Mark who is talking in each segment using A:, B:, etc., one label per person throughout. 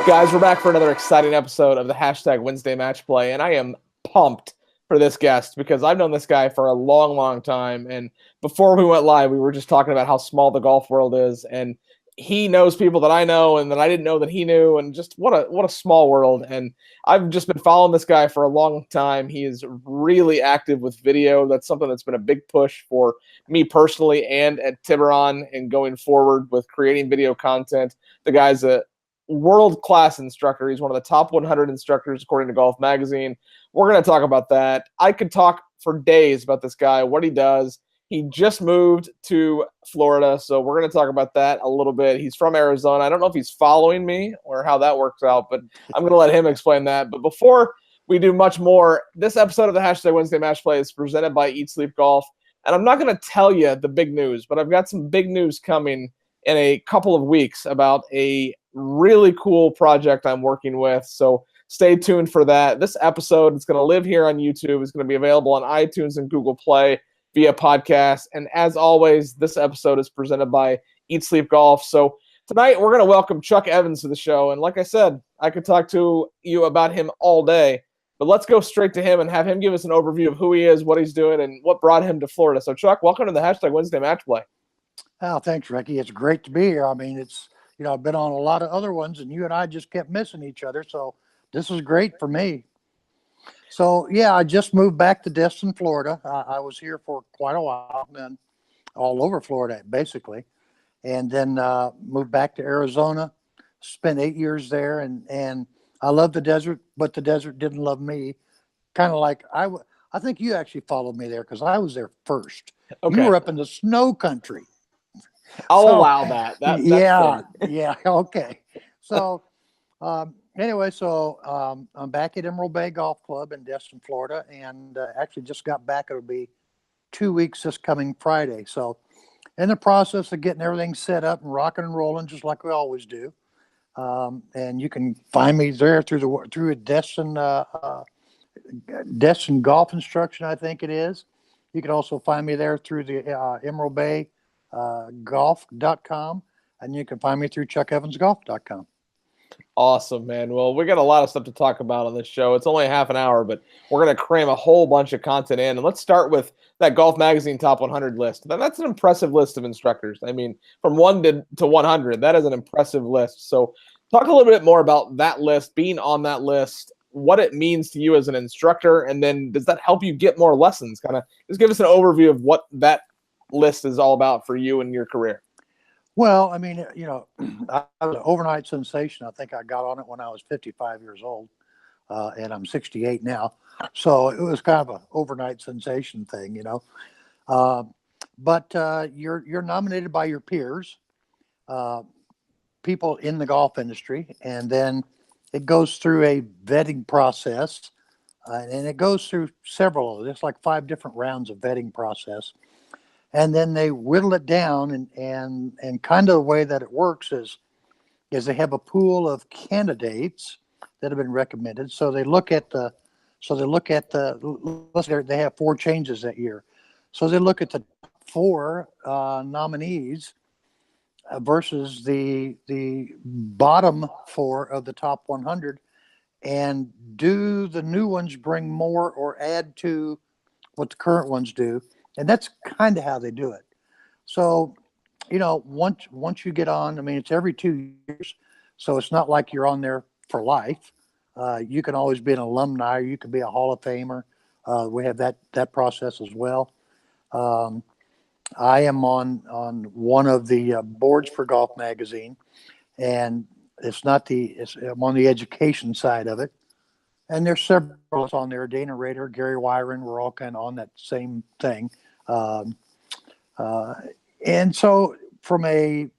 A: Guys, we're back for another exciting episode of the hashtag Wednesday Match Play, and I am pumped for this guest because I've known this guy for a long, long time. And before we went live, we were just talking about how small the golf world is, and he knows people that I know and that I didn't know that he knew, and just what a small world. And I've just been following this guy for a long time. He is really active with video. That's something that's been a big push for me personally and at Tiburon and going forward with creating video content. The guy's a world-class instructor. He's one of the top 100 instructors according to Golf Magazine. We're going to talk about that. I could talk for days about this guy, what he does. He just moved to Florida, so we're going to talk about that a little bit. He's from Arizona. I don't know if he's following me or how that works out, but I'm going to let him explain that. But before we do much more, this episode of the hashtag Wednesday Match Play is presented by Eat Sleep Golf. And I'm not going to tell you the big news, but I've got some big news coming in a couple of weeks about a really cool project I'm working with. So stay tuned for that. This episode is going to live here on YouTube. It's going to be available on iTunes and Google Play via podcast. And as always, this episode is presented by Eat Sleep Golf. So tonight we're going to welcome Chuck Evans to the show. And like I said, I could talk to you about him all day, but let's go straight to him and have him give us an overview of who he is, what he's doing, and what brought him to Florida. So Chuck, welcome to the hashtag Wednesday Match Play.
B: Oh, thanks, Ricky. It's great to be here. I mean, I've been on a lot of other ones, and you and I just kept missing each other. So this is great for me. So, yeah, I just moved back to Destin, Florida. I was here for quite a while, and all over Florida, basically. And then moved back to Arizona, spent 8 years there. And I love the desert, but the desert didn't love me. Kind of like I think you actually followed me there because I was there first. Okay. You were up in the snow country.
A: I'll allow that. That's
B: yeah. Okay. So, anyway, I'm back at Emerald Bay Golf Club in Destin, Florida, and actually just got back. It'll be 2 weeks this coming Friday. So, in the process of getting everything set up and rocking and rolling, just like we always do. And you can find me there through a Destin Golf Instruction, I think it is. You can also find me there through the Emerald Bay golf.com, and you can find me through chuckevansgolf.com.
A: Awesome, man. Well, we got a lot of stuff to talk about on this show. It's only a half an hour, but we're going to cram a whole bunch of content in. And let's start with that Golf Magazine Top 100 list. That's an impressive list of instructors. I mean, from 1 to 100, that is an impressive list. So talk a little bit more about that list, being on that list, what it means to you as an instructor, and then does that help you get more lessons? Kind of just give us an overview of what that list is all about for you and your career.
B: Well, I mean, I was an overnight sensation. I think I got on it when I was 55 years old, and I'm 68 now. So it was kind of an overnight sensation thing, But you're nominated by your peers, people in the golf industry, and then it goes through a vetting process, and it goes through several. There's like 5 different rounds of vetting process. And then they whittle it down, and kind of the way that it works is they have a pool of candidates that have been recommended. So they look at they have 4 changes that year. So they look at the 4 nominees versus the bottom 4 of the top 100, and do the new ones bring more or add to what the current ones do? And that's kind of how they do it. So, once you get on, I mean, it's every 2 years. So it's not like you're on there for life. You can always be an alumni, or you can be a Hall of Famer. We have that process as well. I am on one of the boards for Golf Magazine, and I'm on the education side of it. And there's several on there. Dana Rader, Gary Wyron, we're all kind of on that same thing. And so from a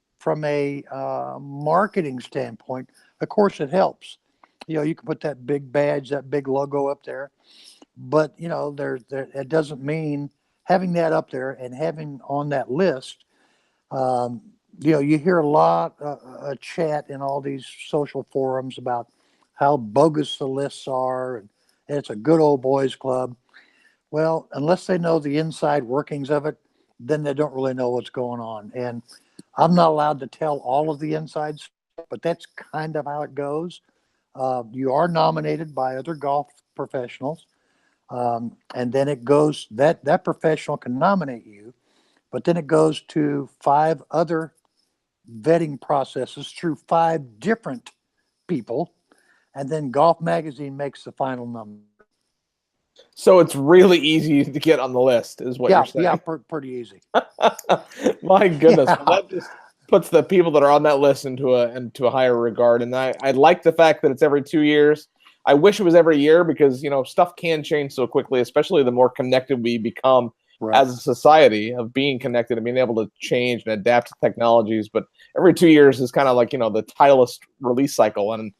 B: marketing standpoint, of course it helps. You can put that big badge, that big logo up there, but it doesn't mean having that up there and having on that list. You hear a lot of chat in all these social forums about how bogus the lists are, and it's a good old boys club. Well, unless they know the inside workings of it, then they don't really know what's going on. And I'm not allowed to tell all of the inside stuff, but that's kind of how it goes. You are nominated by other golf professionals, and then it goes that professional can nominate you, but then it goes to 5 other vetting processes through 5 different people, and then Golf Magazine makes the final number.
A: So it's really easy to get on the list, is what you're saying.
B: Yeah, pretty easy.
A: My goodness,
B: Yeah.
A: well, that just puts the people that are on that list into a higher regard. And I like the fact that it's every 2 years. I wish it was every year because stuff can change so quickly, especially the more connected we become as a society of being connected and being able to change and adapt to technologies. But every 2 years is kind of like the Titleist release cycle, and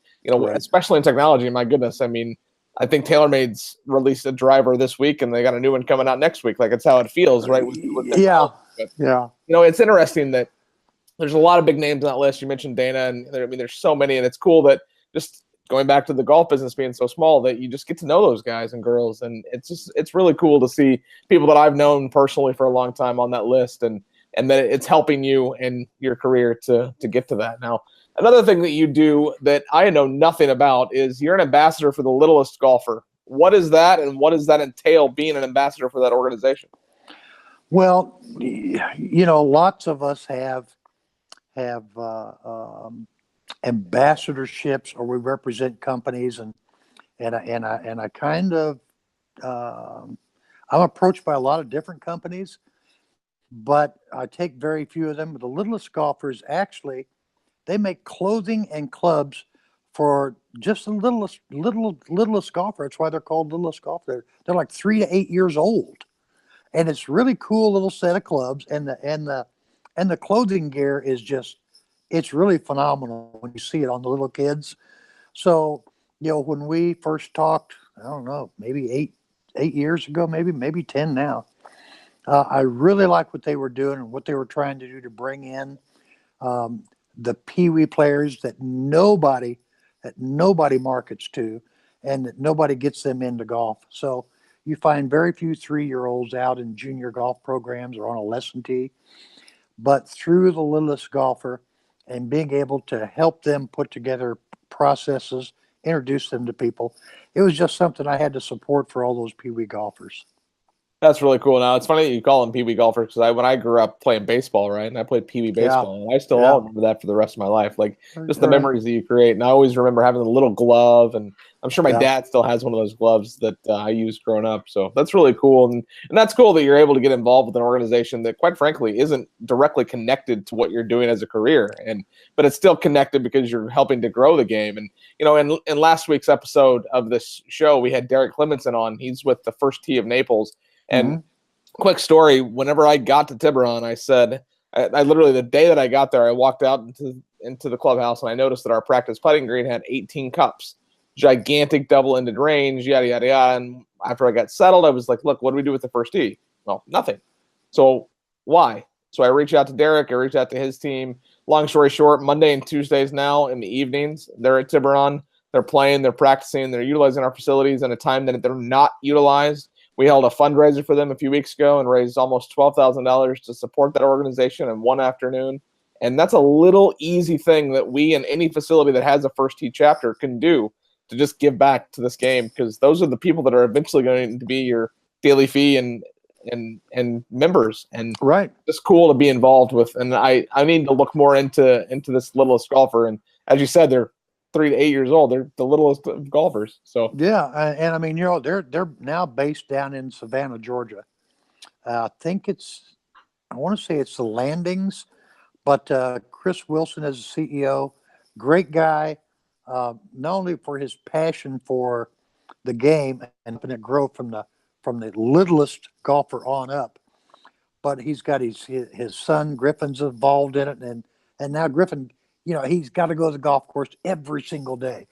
A: especially in technology. My goodness, I mean, I think TaylorMade's released a driver this week, and they got a new one coming out next week. Like, it's how it feels, right?
B: Yeah.
A: It's interesting that there's a lot of big names on that list. You mentioned Dana, and there's so many, and it's cool that just going back to the golf business being so small that you just get to know those guys and girls, and it's really cool to see people that I've known personally for a long time on that list, and that it's helping you in your career to get to that. Now, another thing that you do that I know nothing about is you're an ambassador for the Littlest Golfer. What is that, and what does that entail, being an ambassador for that organization?
B: Well, lots of us have ambassadorships, or we represent companies, and I kind of I'm approached by a lot of different companies, but I take very few of them. But the Littlest Golfers, actually, they make clothing and clubs for just the littlest golfer. That's why they're called Littlest Golfer. They're like 3 to 8 years old, and it's really cool little set of clubs. And the clothing gear is it's really phenomenal when you see it on the little kids. So when we first talked, I don't know, maybe eight years ago, maybe 10 now. I really like what they were doing and what they were trying to do to bring in the Pee Wee players that nobody markets to, and that nobody gets them into golf. So you find very few 3-year-olds out in junior golf programs or on a lesson tee, but through the Littlest Golfer and being able to help them put together processes, introduce them to people, it was just something I had to support for all those Pee Wee golfers.
A: That's really cool. Now, it's funny that you call them Pee Wee golfers, because when I grew up playing baseball, right, and I played Pee Wee baseball, and I still all remember that for the rest of my life. Like, just the memories that you create. And I always remember having the little glove, and I'm sure my dad still has one of those gloves that I used growing up. So that's really cool. And that's cool that you're able to get involved with an organization that, quite frankly, isn't directly connected to what you're doing as a career, but it's still connected because you're helping to grow the game. And, in last week's episode of this show, we had Derek Clemenson on. He's with the First Tee of Naples. And quick story, whenever I got to Tiburon, I said, I literally, the day that I got there, I walked out into the clubhouse, and I noticed that our practice putting green had 18 cups, gigantic double-ended range, yada, yada, yada. And after I got settled, I was like, look, what do we do with the first tee? Well, nothing. So why? So I reached out to Derek. I reached out to his team. Long story short, Monday and Tuesdays now in the evenings, they're at Tiburon. They're playing, they're practicing, they're utilizing our facilities in a time that they're not utilized. We held a fundraiser for them a few weeks ago and raised almost $12,000 to support that organization in one afternoon. And that's a little easy thing that we, in any facility that has a First Tee chapter, can do to just give back to this game, because those are the people that are eventually going to be your daily fee and members. And it's cool to be involved with. And I need to look more into this Littlest Golfer. And as you said, they're 3 to 8 years old. They're the littlest of golfers. So
B: yeah, and I mean, they're now based down in Savannah, Georgia. I want to say it's the Landings, but Chris Wilson is the CEO. Great guy, not only for his passion for the game and it grow from the littlest golfer on up, but he's got his son Griffin's involved in it, and now Griffin, he's got to go to the golf course every single day.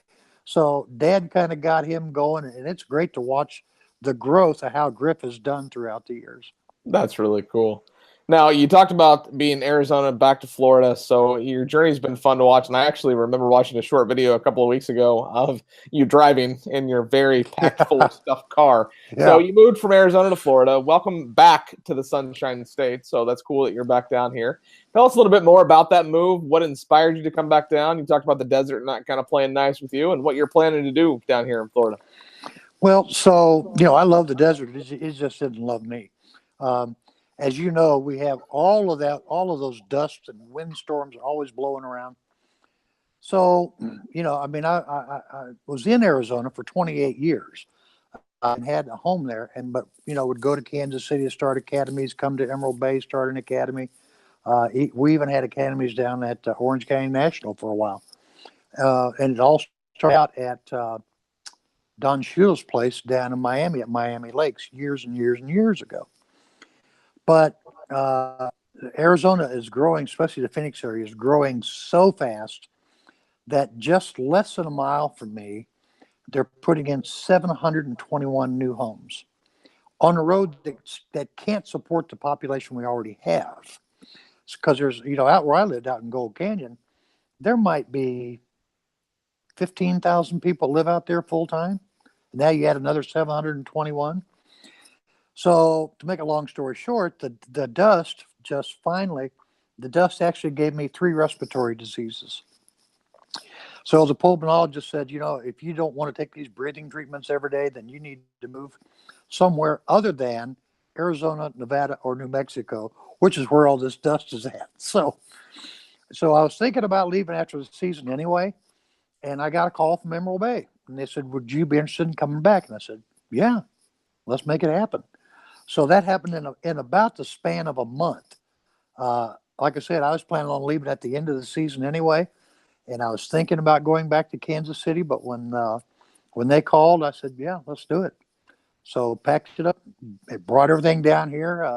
B: So Dad kind of got him going, and it's great to watch the growth of how Griff has done throughout the years.
A: That's really cool. Now, you talked about being Arizona back to Florida, so your journey's been fun to watch. And I actually remember watching a short video a couple of weeks ago of you driving in your very packed full of stuff car. So
B: Yeah.
A: you moved from Arizona to Florida. Welcome back to the Sunshine State. So that's cool that you're back down here. Tell us a little bit more about that move. What inspired you to come back down? You talked about the desert not kind of playing nice with you, and what you're planning to do down here in Florida.
B: Well, so, I love the desert. It just didn't love me. Um, as you know, we have all of those dusts and windstorms always blowing around. So, I was in Arizona for 28 years and had a home there, but would go to Kansas City to start academies, come to Emerald Bay, start an academy. We even had academies down at Orange County National for a while. And it all started out at Don Shula's place down in Miami at Miami Lakes years and years and years ago. But Arizona is growing, especially the Phoenix area, is growing so fast that just less than a mile from me, they're putting in 721 new homes on a road that can't support the population we already have. Because there's, out where I lived out in Gold Canyon, there might be 15,000 people live out there full time. Now you add another 721. So to make a long story short, the dust actually gave me 3 respiratory diseases. So the pulmonologist said, if you don't want to take these breathing treatments every day, then you need to move somewhere other than Arizona, Nevada, or New Mexico, which is where all this dust is at. So I was thinking about leaving after the season anyway, and I got a call from Emerald Bay, and they said, would you be interested in coming back? And I said, yeah, let's make it happen. So that happened in about the span of a month. Like I said, I was planning on leaving at the end of the season anyway, and I was thinking about going back to Kansas City, but when they called, I said, yeah, let's do it. So packed it up, brought everything down here.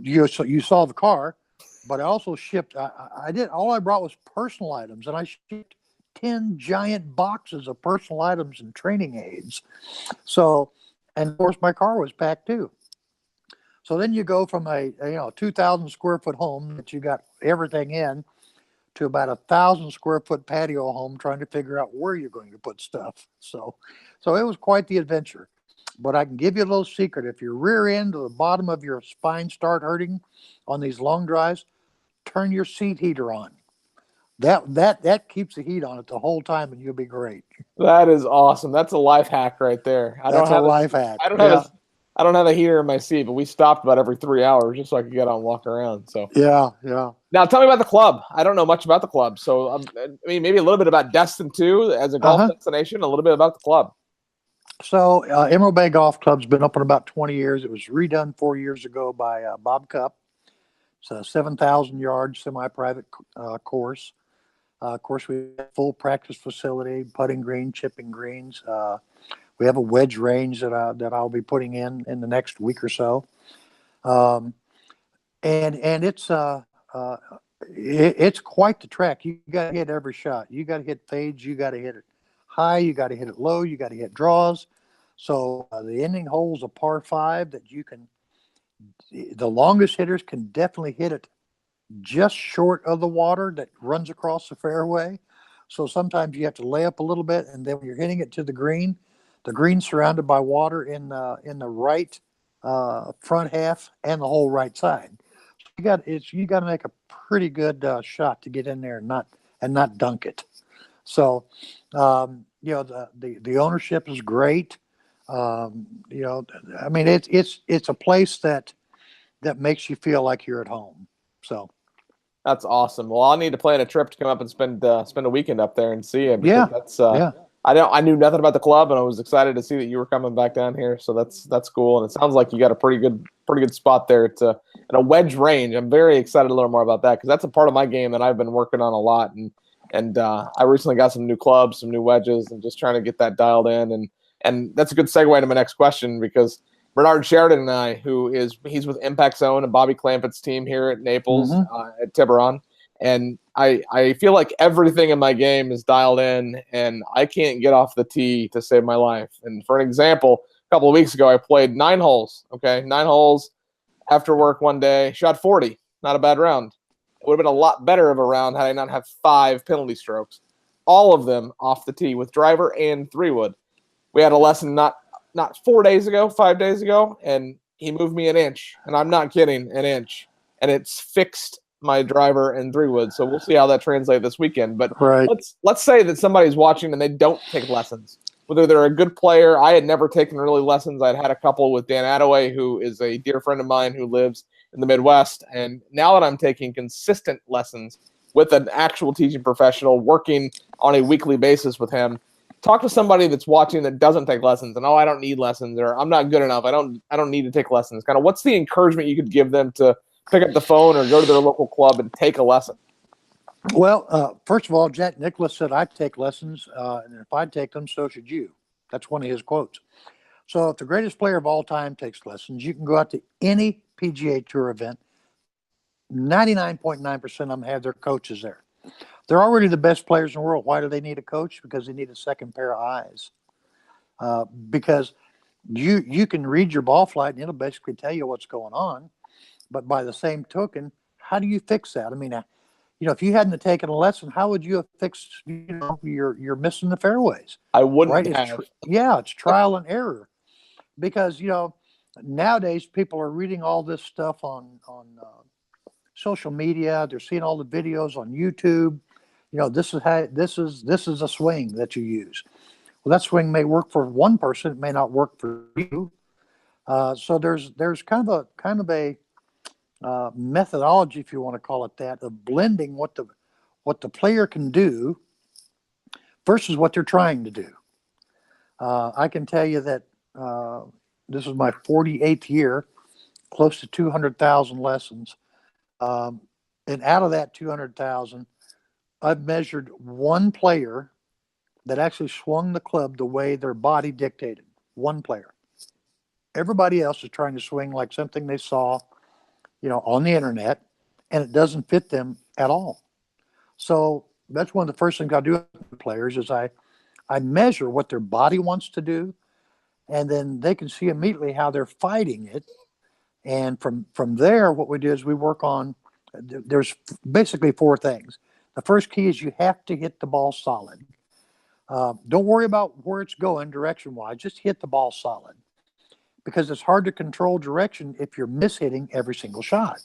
B: You saw the car, but I also shipped. All I brought was personal items, and I shipped 10 giant boxes of personal items and training aids. So, and of course, my car was packed too. So then you go from a 2,000 square foot home that you got everything in to about 1,000 square foot patio home, trying to figure out where you're going to put stuff. So it was quite the adventure. But I can give you a little secret. If your rear end or the bottom of your spine start hurting on these long drives, turn your seat heater on. That keeps the heat on it the whole time, and you'll be great.
A: That is awesome. That's a life hack right there.
B: That's a life hack.
A: I don't have a heater in my seat, but we stopped about every 3 hours just so I could get out and walk around. So
B: yeah.
A: Now tell me about the club. I don't know much about the club, so maybe a little bit about Destin too as a golf destination. A little bit about the club.
B: So Emerald Bay Golf Club's been open about 20 years. It was redone 4 years ago by Bob Cupp. It's a 7,000 yard semi-private course. Of course, we have a full practice facility, putting green, chipping greens. We have a wedge range that I'll be putting in the next week or so. And it's quite the track. You got to hit every shot. You got to hit fades. You got to hit it high. You got to hit it low. You got to hit draws. So the ending hole's a par 5 that the longest hitters can definitely hit it just short of the water that runs across the fairway. So sometimes you have to lay up a little bit, and then when you're hitting it to the green's surrounded by water in the right front half and the whole right side. So you got to make a pretty good shot to get in there and not dunk it. So the ownership is great. It's a place that makes you feel like you're at home. So
A: that's awesome. Well, I'll need to plan a trip to come up and spend a weekend up there and see it.
B: Yeah.
A: I knew nothing about the club, and I was excited to see that you were coming back down here. So that's cool, and it sounds like you got a pretty good spot there. It's in a wedge range. I'm very excited to learn more about that because that's a part of my game that I've been working on a lot, and I recently got some new clubs, some new wedges, and just trying to get that dialed in. And that's a good segue into my next question because Bernard Sheridan and I, he's with Impact Zone and Bobby Clampett's team here at Naples at Tiburon. And I feel like everything in my game is dialed in, and I can't get off the tee to save my life. And for an example, a couple of weeks ago, I played 9 holes. Okay, 9 holes. after work one day, shot 40. Not a bad round. It would have been a lot better of a round had I not have 5 penalty strokes, all of them off the tee with driver and 3-wood. We had a lesson not 4 days ago, 5 days ago, and he moved me an inch, and I'm not kidding, an inch, and it's fixed my driver and 3-wood. So we'll see how that translates this weekend. But
B: Right.
A: let's say that somebody's watching and they don't take lessons. Whether they're a good player, I had never taken really lessons. I'd had a couple with Dan Attaway, who is a dear friend of mine who lives in the Midwest. And now that I'm taking consistent lessons with an actual teaching professional, working on a weekly basis with him, talk to somebody that's watching that doesn't take lessons and, I don't need lessons, or I'm not good enough. I don't need to take lessons. Kind of what's the encouragement you could give them to pick up the phone or go to their local club and take a lesson?
B: Well, first of all, Jack Nicklaus said I'd take lessons, and if I'd take them, so should you. That's one of his quotes. So if the greatest player of all time takes lessons, you can go out to any PGA Tour event. 99.9% of them have their coaches there. They're already the best players in the world. Why do they need a coach? Because they need a second pair of eyes. Because you can read your ball flight and it'll basically tell you what's going on. But by the same token, how do you fix that? I mean, if you hadn't taken a lesson, how would you have fixed, you're missing the fairways?
A: I wouldn't
B: Right?
A: have.
B: It's trial and error. Because, nowadays people are reading all this stuff on social media. They're seeing all the videos on YouTube. This is a swing that you use. Well, that swing may work for one person. It may not work for you. So there's kind of a methodology, if you want to call it that, of blending what the player can do versus what they're trying to do. I can tell you that this is my 48th year, close to 200,000 lessons. And out of that 200,000, I've measured one player that actually swung the club the way their body dictated. One player. Everybody else is trying to swing like something they saw, on the internet, and it doesn't fit them at all. So that's one of the first things I do with players is I measure what their body wants to do, and then they can see immediately how they're fighting it. And from there, what we do is we work on, there's basically 4 things. The first key is you have to hit the ball solid. Don't worry about where it's going direction-wise. Just hit the ball solid. Because it's hard to control direction if you're mishitting every single shot.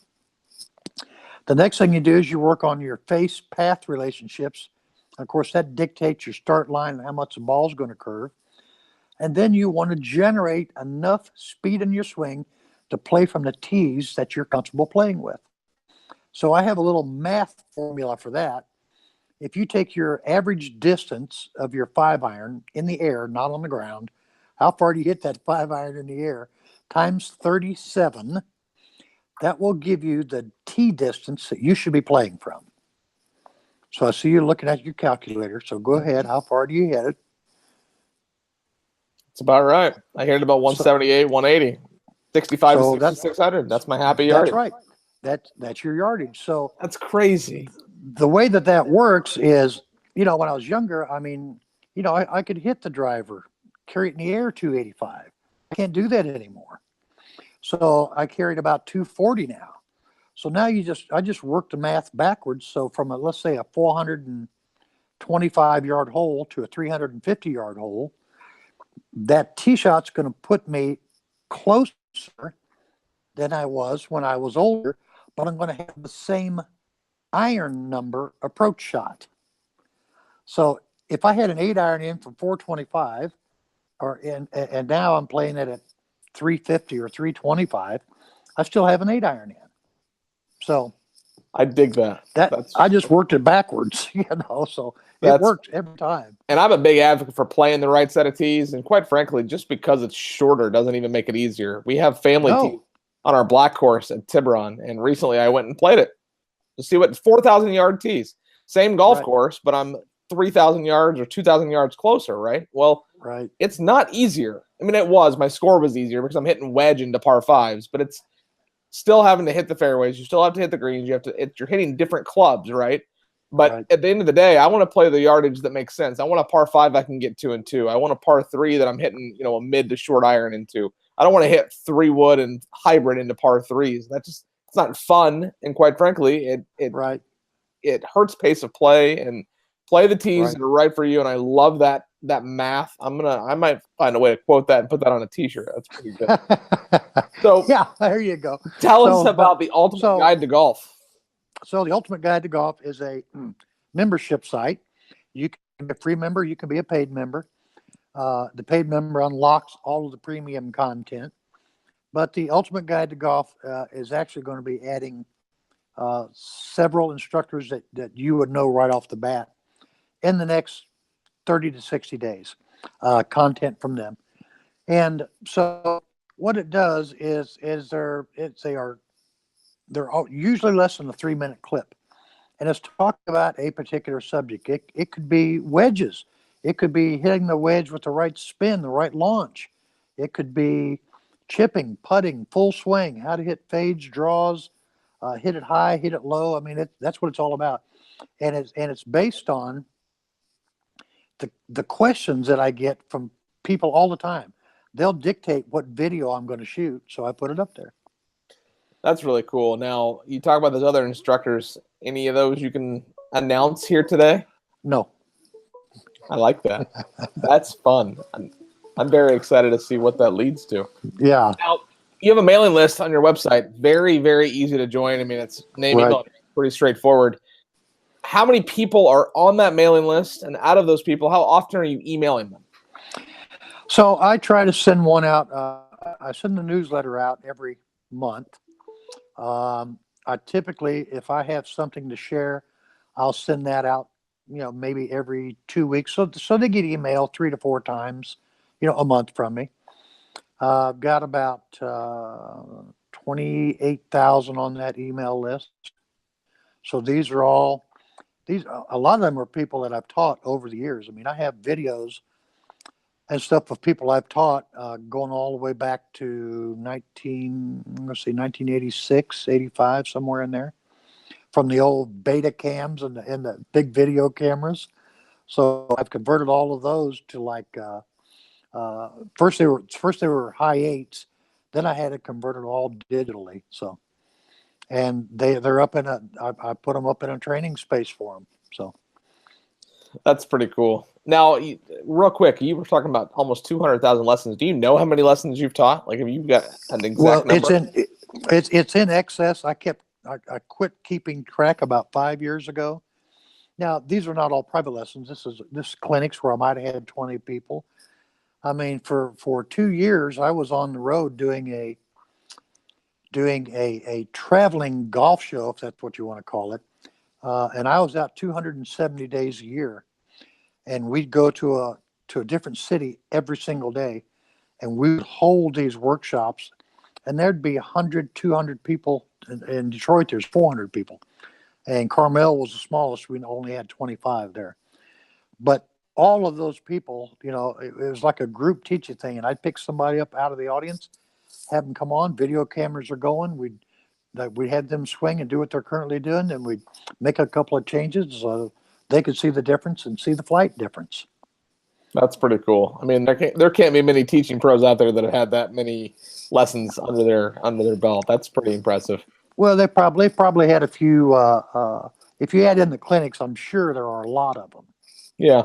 B: The next thing you do is you work on your face-path relationships. Of course, that dictates your start line and how much the ball is going to curve. And then you want to generate enough speed in your swing to play from the tees that you're comfortable playing with. So I have a little math formula for that. If you take your average distance of your 5-iron in the air, not on the ground, how far do you hit that 5-iron in the air, times 37, that will give you the tee distance that you should be playing from. So I see you're looking at your calculator. So go ahead. How far do you hit it?
A: It's about right. I hit it about 178, 180, 65 to 6,600. That's my happy yardage.
B: That's right. That's your yardage. So
A: that's crazy.
B: The way that works is, when I was younger, I could hit the driver, carry it in the air 285. I can't do that anymore. So I carried about 240 now. So now I just worked the math backwards. So from let's say a 425 yard hole to a 350 yard hole, that tee shot's going to put me closer than I was when I was older, but I'm going to have the same iron number approach shot. So if I had an 8-iron in from 425, and now I'm playing it at 350 or 325, I still have an 8-iron in. So
A: I dig that.
B: I just worked it backwards, so it works every time.
A: And I'm a big advocate for playing the right set of tees. And quite frankly, just because it's shorter doesn't even make it easier. We have family tees on our black course at Tiburon. And recently I went and played it to see what 4,000 yard tees, same golf course, but I'm 3,000 yards or 2,000 yards closer. Right. Well, it's not easier. I mean, my score was easier because I'm hitting wedge into par 5s, but it's still having to hit the fairways. You still have to hit the greens. You're hitting different clubs. Right. But at the end of the day, I want to play the yardage that makes sense. I want a par 5 I can get 2 and 2. I want a par 3 that I'm hitting, a mid to short iron into. I don't want to hit 3-wood and hybrid into par threes. It's not fun. And quite frankly,
B: Right.
A: it hurts pace of play, and play the tees
B: Right.
A: that are right for you. And I love that math. I might find a way to quote that and put that on a t-shirt. That's pretty good. So
B: Yeah, there you go.
A: tell us about the Ultimate Guide to Golf.
B: So the Ultimate Guide to Golf is a membership site. You can be a free member. You can be a paid member. The paid member unlocks all of the premium content. But the Ultimate Guide to Golf is actually going to be adding several instructors that you would know right off the bat in the next 30 to 60 days, content from them. And so what it does is they're usually less than a 3-minute clip. And it's talking about a particular subject. It could be wedges. It could be hitting the wedge with the right spin, the right launch. It could be chipping, putting, full swing, how to hit fades, draws, hit it high, hit it low. I mean, that's what it's all about. And it's based on the questions that I get from people all the time. They'll dictate what video I'm going to shoot, so I put it up there.
A: That's really cool. Now, you talk about those other instructors. Any of those you can announce here today?
B: No.
A: I like that. That's fun. I'm very excited to see what that leads to.
B: Yeah.
A: Now, you have a mailing list on your website. Very, very easy to join. I mean, it's name,
B: Right.
A: email, pretty straightforward. How many people are on that mailing list? And out of those people, how often are you emailing them?
B: So I try to send one out. I send the newsletter out every month. I typically, if I have something to share, I'll send that out, maybe every 2 weeks. So they get email 3 to 4 times, a month from me. I've got about 28,000 on that email list. So a lot of them are people that I've taught over the years. I mean, I have videos and stuff of people I've taught going all the way back to 1986, 85, somewhere in there, from the old beta cams and the big video cameras. So I've converted all of those to first they were high 8s, then I had it converted all digitally. So, and they're up I put them up in a training space for them. So
A: that's pretty cool. Now, real quick, you were talking about almost 200,000 lessons. Do you know how many lessons you've taught? Like, have you got an exact number?
B: It's in excess. I quit keeping track about 5 years ago. Now, these are not all private lessons. This is clinics where I might have had 20 people. I mean, for 2 years, I was on the road doing a traveling golf show, if that's what you want to call it. And I was out 270 days a year. And we'd go to a different city every single day, and we would hold these workshops, and there'd be 100, 200 people. In Detroit, there's 400 people, and Carmel was the smallest. We only had 25 there. But all of those people, it was like a group teaching thing, and I'd pick somebody up out of the audience, have them come on. Video cameras are going. We had them swing and do what they're currently doing, and we'd make a couple of changes so they could see the difference and see the flight difference.
A: That's pretty cool. I mean, there can't be many teaching pros out there that have had that many lessons under their belt. That's pretty impressive.
B: Well, they probably had a few. If you add in the clinics, I'm sure there are a lot of them.
A: Yeah.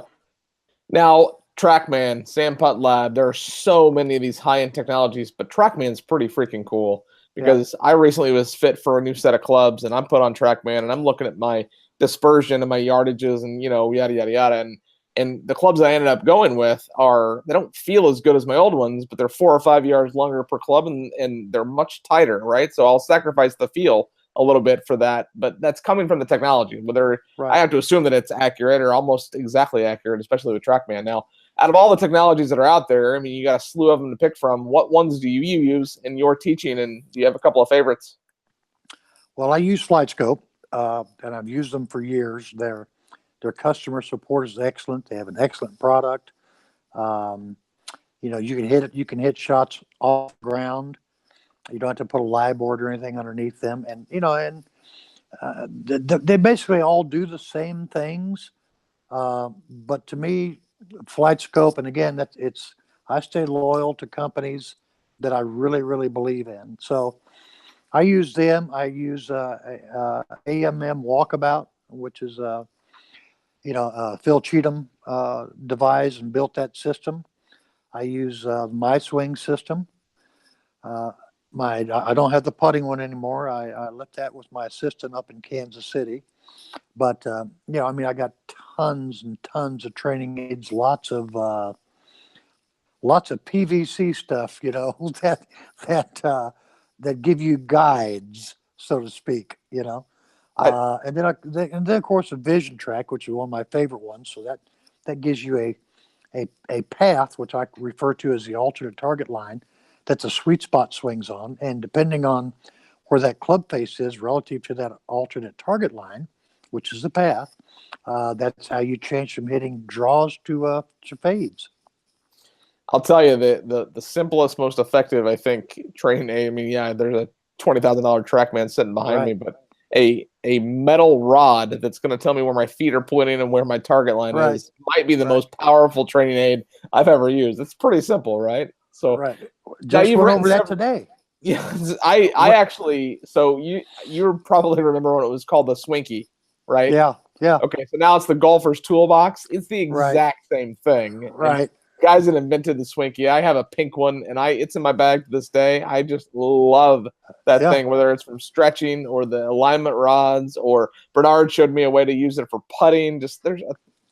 A: Now, TrackMan, Sam Putt Lab, there are so many of these high-end technologies, but TrackMan's pretty freaking cool because I recently was fit for a new set of clubs, and I'm put on TrackMan, and I'm looking at my dispersion and my yardages and, yada, yada, yada. And the clubs I ended up going with they don't feel as good as my old ones, but they're 4 or 5 yards longer per club and they're much tighter, right? So I'll sacrifice the feel a little bit for that, but that's coming from the technology. Whether I have to assume that it's accurate or almost exactly accurate, especially with TrackMan. Now, out of all the technologies that are out there, I mean, you got a slew of them to pick from. What ones do you use in your teaching, and do you have a couple of favorites?
B: Well, I use FlightScope, and I've used them for years. Their customer support is excellent. They have an excellent product. You can hit shots off the ground. You don't have to put a live board or anything underneath them, and they basically all do the same things. But to me, FlightScope, and again, I stay loyal to companies that I really, really believe in. So I use them. I use AMM Walkabout, which is Phil Cheatham devised and built that system. I use my swing system. Uh, I don't have the putting one anymore. I left that with my assistant up in Kansas City. But I mean, I got tons and tons of training aids, lots of PVC stuff, that that give you guides, so to speak, and then of course the Vision Track, which is one of my favorite ones. So that gives you a path, which I refer to as the alternate target line, that the sweet spot swings on, and depending on where that club face is relative to that alternate target line, which is the path, that's how you change from hitting draws to fades.
A: I'll tell you the simplest, most effective, I think, training aid. I mean, yeah, there's a $20,000 TrackMan sitting behind me, but a metal rod that's going to tell me where my feet are pointing and where my target line is might be the most powerful training aid I've ever used. It's pretty simple, right? So
B: just went over that today.
A: Yeah, I actually. So you probably remember when it was called the Swinky, right?
B: Yeah.
A: Okay, so now it's the golfer's toolbox. It's the exact same thing,
B: right?
A: Guys that invented the Swinky. I have a pink one, and it's in my bag to this day. I just love that thing, whether it's from stretching or the alignment rods, or Bernard showed me a way to use it for putting. Just there's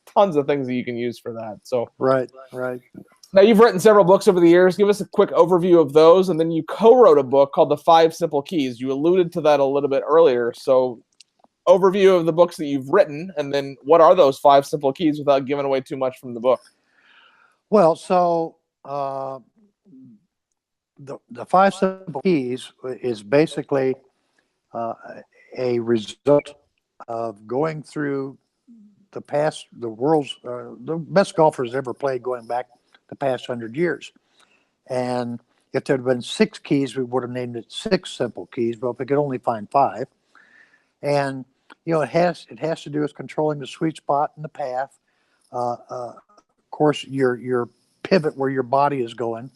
A: tons of things that you can use for that. So
B: right.
A: Now, you've written several books over the years. Give us a quick overview of those, and then you co-wrote a book called The 5 Simple Keys. You alluded to that a little bit earlier. So overview of the books that you've written, and then what are those 5 simple keys without giving away too much from the book?
B: Well, so the 5 simple keys is basically a result of going through the world's the best golfers ever played, going back the past 100 years. And if there had been 6 keys, we would have named it 6 simple keys. But if we could only find 5, and it has to do with controlling the sweet spot in the path. Of course, your pivot where your body is going,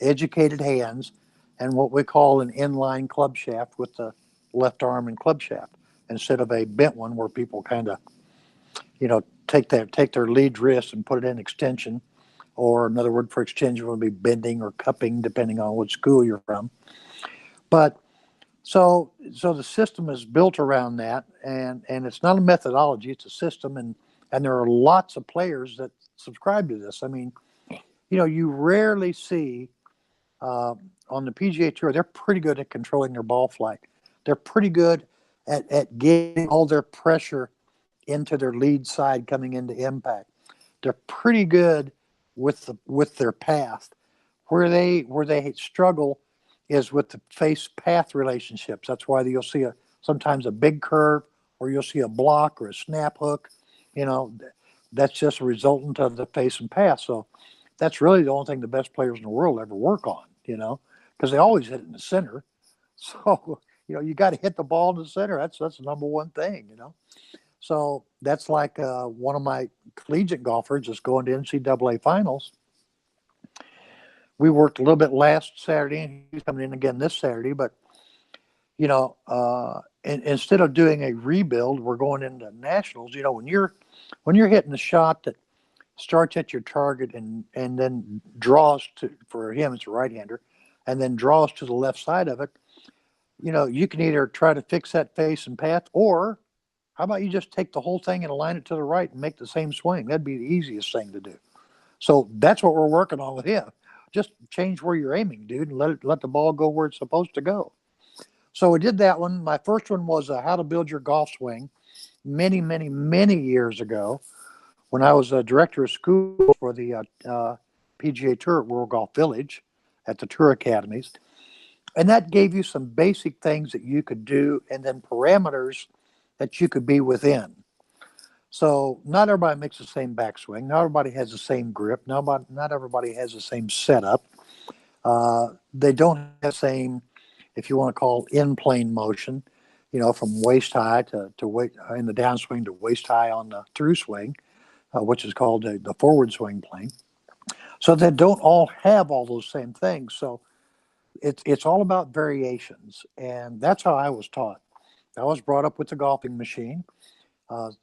B: educated hands, and what we call an inline club shaft with the left arm and club shaft, instead of a bent one where people kind of, take their lead wrist and put it in extension, or another word for extension would be bending or cupping, depending on what school you're from. But so the system is built around that, and it's not a methodology; it's a system, and there are lots of players that subscribe to this. I mean, you rarely see on the PGA Tour. They're pretty good at controlling their ball flight. They're pretty good at getting all their pressure into their lead side coming into impact. They're pretty good with their path. Where they struggle is with the face path relationships. That's why you'll see sometimes a big curve, or you'll see a block or a snap hook. That's just a resultant of the face and path. So that's really the only thing the best players in the world ever work on, because they always hit it in the center. So, you got to hit the ball in the center. That's the number one thing, So that's like one of my collegiate golfers is going to NCAA finals. We worked a little bit last Saturday, and he's coming in again this Saturday. But, instead of doing a rebuild, we're going into nationals. When you're hitting a shot that starts at your target and then draws for him, it's a right-hander, and then draws to the left side of it, you can either try to fix that face and path, or how about you just take the whole thing and align it to the right and make the same swing? That'd be the easiest thing to do. So that's what we're working on with him. Just change where you're aiming, dude, and let the ball go where it's supposed to go. So we did that one. My first one was How to Build Your Golf Swing many, many, many years ago, when I was a director of school for the PGA Tour at World Golf Village at the Tour Academies. And that gave you some basic things that you could do, and then parameters that you could be within. So not everybody makes the same backswing. Not everybody has the same grip. Not everybody has the same setup. They don't have the same, if you want to call, in-plane motion, from waist high to weight in the downswing to waist high on the through swing, which is called the forward swing plane. So they don't all have all those same things. So it's all about variations, and that's how I was taught. I was brought up with the golfing machine,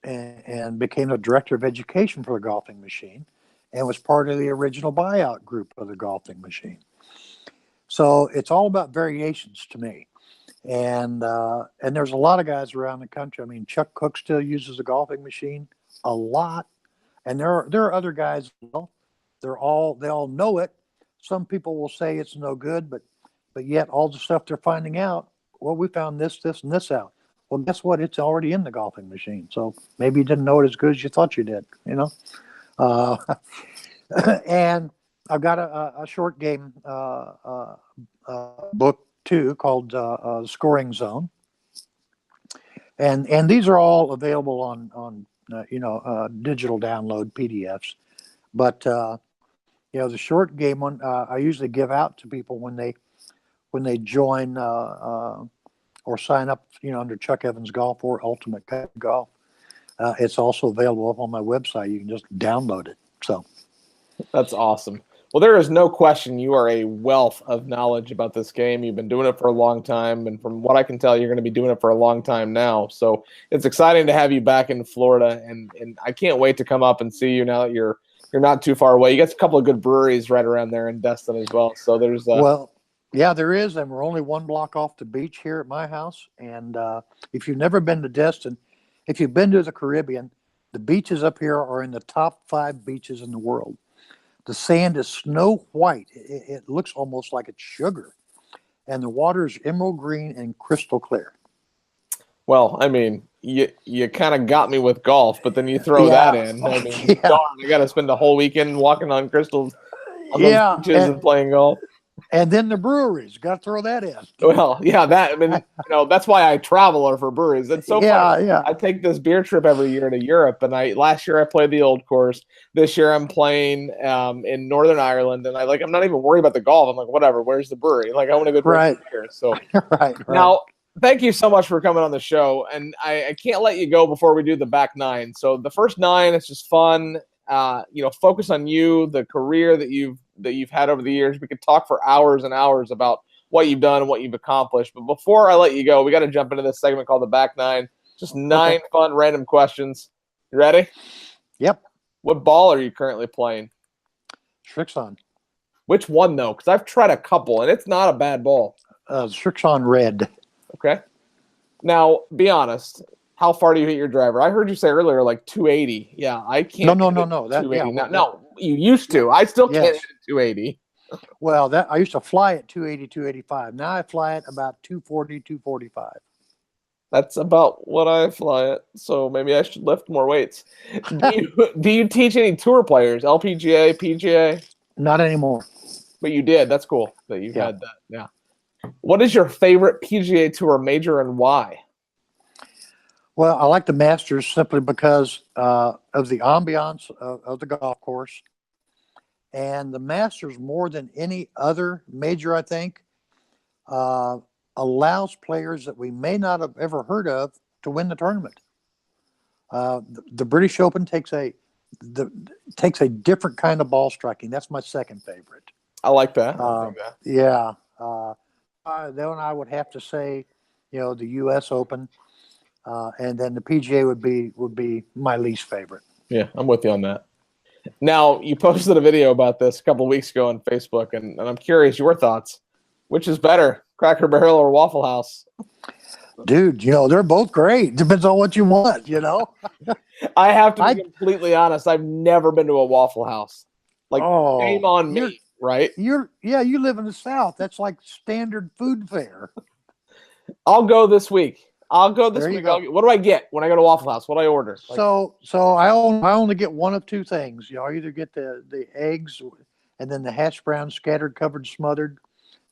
B: and became the director of education for the golfing machine, and was part of the original buyout group of the golfing machine. So it's all about variations to me, and there's a lot of guys around the country. I mean, Chuck Cook still uses the golfing machine a lot, and there are other guys as well. They all know it. Some people will say it's no good, but yet all the stuff they're finding out, well, we found this, and this out. Well, guess what? It's already in the golfing machine. So maybe you didn't know it as good as you thought you did, you know? And I've got a short game book too called Scoring Zone. And these are all available on digital download PDFs. But, the short game one, I usually give out to people when they join or sign up, under Chuck Evans Golf or Ultimate Golf. It's also available up on my website. You can just download it. So
A: That's awesome. Well, there is no question you are a wealth of knowledge about this game. You've been doing it for a long time, and from what I can tell, you're going to be doing it for a long time now. So it's exciting to have you back in Florida, and I can't wait to come up and see you now that you're not too far away. You got a couple of good breweries right around there in Destin as well. So there's
B: well, yeah, there is, and we're only one block off the beach here at my house. And if you've never been to Destin, if you've been to the Caribbean, the beaches up here are in the top 5 beaches in the world. The sand is snow white. It looks almost like it's sugar. And the water is emerald green and crystal clear.
A: Well, I mean, you kind of got me with golf, but then you throw that in. I mean, darn, I got to spend the whole weekend walking on crystals on those beaches and playing golf.
B: And then the breweries, got to throw that in.
A: Well, yeah, that's why I travel or for breweries. It's so fun.
B: Yeah.
A: I take this beer trip every year to Europe, and last year I played the Old Course. This year I'm playing in Northern Ireland, and I'm not even worried about the golf. I'm like, whatever. Where's the brewery? Like, I want to go drink beer. So
B: right.
A: Now, thank you so much for coming on the show, and I can't let you go before we do the back 9. So the first 9, it's just fun. Focus on you, the career that you've had over the years. We could talk for hours and hours about what you've done and what you've accomplished. But before I let you go, we got to jump into this segment called the back 9. Just 9 fun random questions. You ready?
B: Yep.
A: What ball are you currently playing?
B: Srixon.
A: Which one though? Because I've tried a couple and it's not a bad ball.
B: Srixon Red.
A: Okay. Now, be honest. How far do you hit your driver? I heard you say earlier like 280. Yeah, I can't.
B: No.
A: 280. No, you used to. I still can't hit 280.
B: Well, I used to fly at 280, 285. Now I fly at about 240, 245.
A: That's about what I fly at. So maybe I should lift more weights. Do you teach any tour players? LPGA, PGA?
B: Not anymore.
A: But you did. That's cool that you had that. Yeah. What is your favorite PGA Tour major and why?
B: Well, I like the Masters simply because of the ambiance of the golf course. And the Masters, more than any other major, I think, allows players that we may not have ever heard of to win the tournament. The British Open takes a different kind of ball striking. That's my second favorite.
A: I like that.
B: Yeah. Then I would have to say, the U.S. Open. And then the PGA would be my least favorite.
A: Yeah, I'm with you on that. Now, you posted a video about this a couple of weeks ago on Facebook, and I'm curious your thoughts. Which is better, Cracker Barrel or Waffle House?
B: Dude, they're both great. Depends on what you want,
A: I have to be completely honest. I've never been to a Waffle House. Shame on me, right?
B: You live in the South. That's like standard food fare.
A: I'll go this week. What do I get when I go to Waffle House? What do I order?
B: So I only get one of two things. I either get the eggs and then the hash browns scattered, covered, smothered,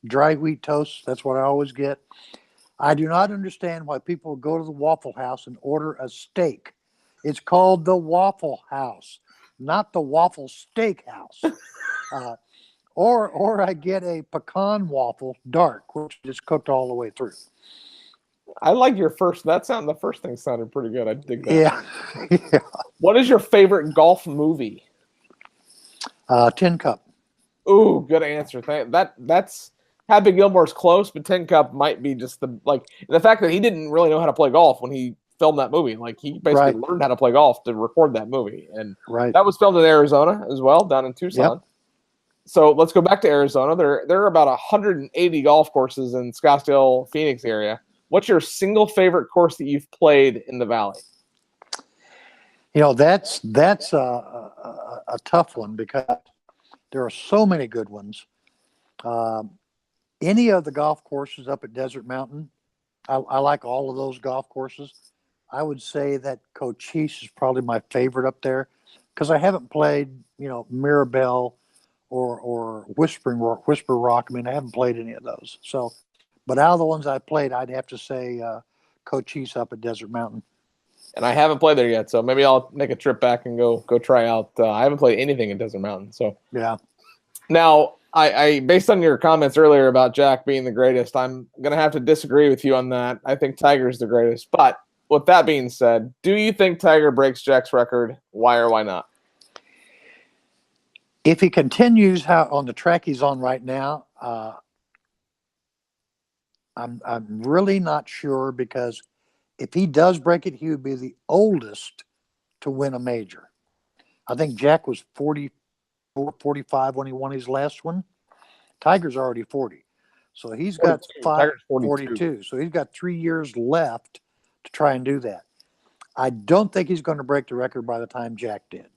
B: dry wheat toast. That's what I always get. I do not understand why people go to the Waffle House and order a steak. It's called the Waffle House, not the Waffle Steakhouse. Or I get a pecan waffle dark, which is cooked all the way through.
A: I like your first. The first thing sounded pretty good. I dig that.
B: Yeah.
A: What is your favorite golf movie?
B: Tin Cup.
A: Ooh, good answer. That's Happy Gilmore's close, but Tin Cup might be just the fact that he didn't really know how to play golf when he filmed that movie. Like he basically learned how to play golf to record that movie, and that was filmed in Arizona as well, down in Tucson.
B: Yep.
A: So let's go back to Arizona. There are about 180 golf courses in Scottsdale, Phoenix area. What's your single favorite course that you've played in the Valley?
B: That's a tough one because there are so many good ones. Any of the golf courses up at Desert Mountain, I like all of those golf courses. I would say that Cochise is probably my favorite up there because I haven't played, Mirabelle or Whisper Rock. I mean, I haven't played any of those. So, but out of the ones I played, I'd have to say Cochise up at Desert Mountain.
A: And I haven't played there yet, so maybe I'll make a trip back and go try out. I haven't played anything in Desert Mountain, so
B: yeah.
A: Now, I based on your comments earlier about Jack being the greatest, I'm gonna have to disagree with you on that. I think Tiger's the greatest. But with that being said, do you think Tiger breaks Jack's record? Why or why not?
B: If he continues on the track he's on right now, I'm really not sure, because if he does break it, he would be the oldest to win a major. I think Jack was 44, 45 when he won his last one. Tiger's already 40. So he's got 42. So he's got 3 years left to try and do that. I don't think he's going to break the record by the time Jack did.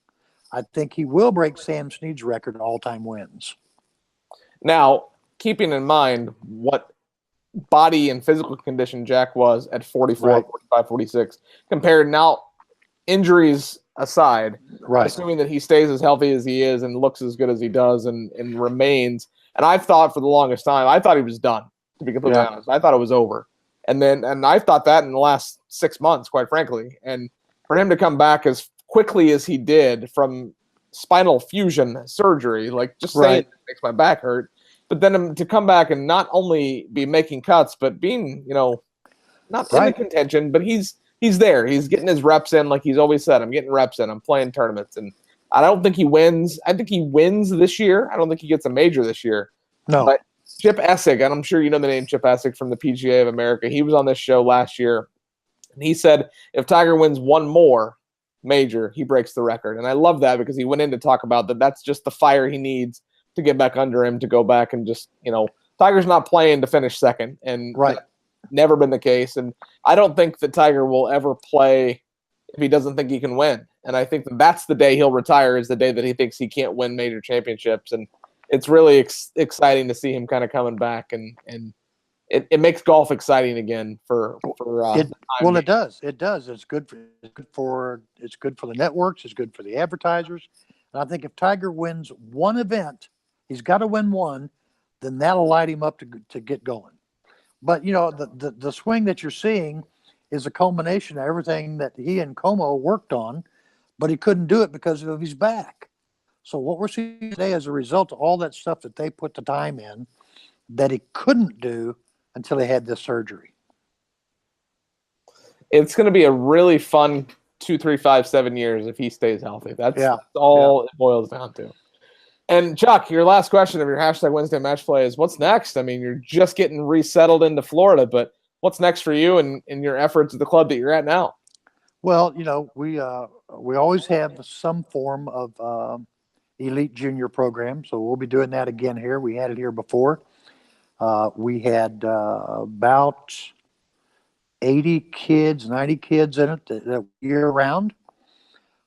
B: I think he will break Sam Snead's record of all-time wins.
A: Now, keeping in mind what body and physical condition Jack was at 44, right. 45, 46, compared now, injuries aside,
B: right.
A: Assuming that he stays as healthy as he is and looks as good as he does and remains. And I've thought for the longest time, I thought he was done, to be completely honest. I thought it was over. And I've thought that in the last 6 months, quite frankly. And for him to come back as quickly as he did from spinal fusion surgery, like just saying it makes my back hurt. But then to come back and not only be making cuts, but being, not in the contention, but he's there. He's getting his reps in, like he's always said. I'm getting reps in. I'm playing tournaments. And I don't think he wins. I think he wins this year. I don't think he gets a major this year.
B: No.
A: But Chip Essig, and I'm sure you know the name Chip Essig from the PGA of America. He was on this show last year. And he said if Tiger wins one more major, he breaks the record. And I love that because he went in to talk about that. That's just the fire he needs to get back under him, to go back and just, Tiger's not playing to finish second. And that's never been the case. And I don't think that Tiger will ever play if he doesn't think he can win. And I think that's the day he'll retire, is the day that he thinks he can't win major championships. And it's really exciting to see him kind of coming back, and it makes golf exciting again for
B: it does. It's good for the networks. It's good for the advertisers. And I think if Tiger wins one event, he's got to win one, then that'll light him up to get going. But the swing that you're seeing is a culmination of everything that he and Como worked on, but he couldn't do it because of his back. So what we're seeing today is a result of all that stuff that they put the time in that he couldn't do until he had this surgery.
A: It's going to be a really fun 2, 3, 5, 7 years if he stays healthy. That's all it boils down to. And Chuck, your last question of your hashtag Wednesday match play is, what's next? I mean, you're just getting resettled into Florida, but what's next for you and your efforts at the club that you're at now?
B: Well, we always have some form of elite junior program, so we'll be doing that again here. We had it here before. We had about 80 kids, 90 kids in it that year round.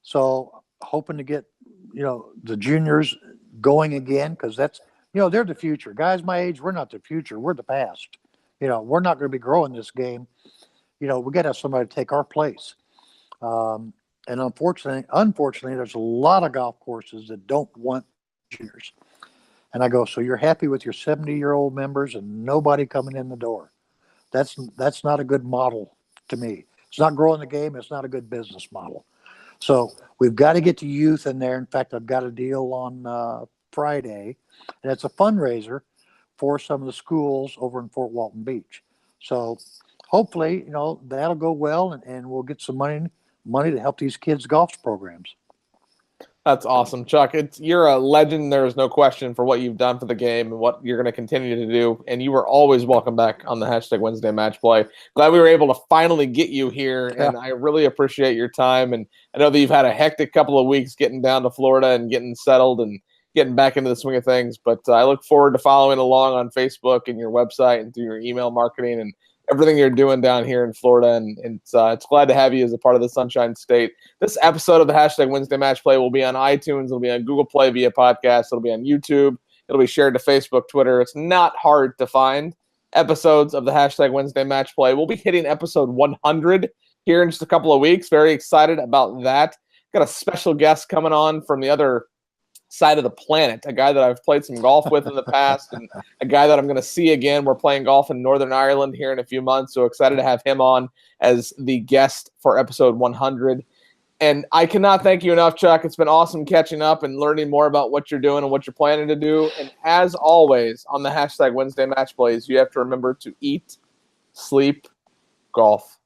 B: So hoping to get, the juniors going again, because that's, they're the future. Guys my age, we're not the future. We're the past. We're not going to be growing this game. We got to have somebody to take our place. And unfortunately, there's a lot of golf courses that don't want juniors. And I go, so you're happy with your 70-year-old members and nobody coming in the door? That's not a good model to me. It's not growing the game. It's not a good business model. So we've got to get the youth in there. In fact, I've got a deal on Friday, and it's a fundraiser for some of the schools over in Fort Walton Beach. So hopefully, that'll go well, and we'll get some money to help these kids' golf programs.
A: That's awesome, Chuck. You're a legend. There is no question for what you've done for the game and what you're going to continue to do. And you are always welcome back on the hashtag Wednesday Match Play. Glad we were able to finally get you here, and I really appreciate your time. And I know that you've had a hectic couple of weeks getting down to Florida and getting settled and getting back into the swing of things. But I look forward to following along on Facebook and your website and through your email marketing and everything you're doing down here in Florida, and it's glad to have you as a part of the Sunshine State. This episode of the hashtag Wednesday Match Play will be on iTunes. It'll be on Google Play via podcast. It'll be on YouTube. It'll be shared to Facebook, Twitter. It's not hard to find episodes of the hashtag Wednesday Match Play. We'll be hitting episode 100 here in just a couple of weeks. Very excited about that. Got a special guest coming on from the other side of the planet, a guy that I've played some golf with in the past and a guy that I'm going to see again. We're playing golf in Northern Ireland here in a few months, so excited to have him on as the guest for episode 100. And I cannot thank you enough, Chuck. It's been awesome catching up and learning more about what you're doing and what you're planning to do. And as always, on the hashtag Wednesday Match Plays, you have to remember to eat, sleep, golf.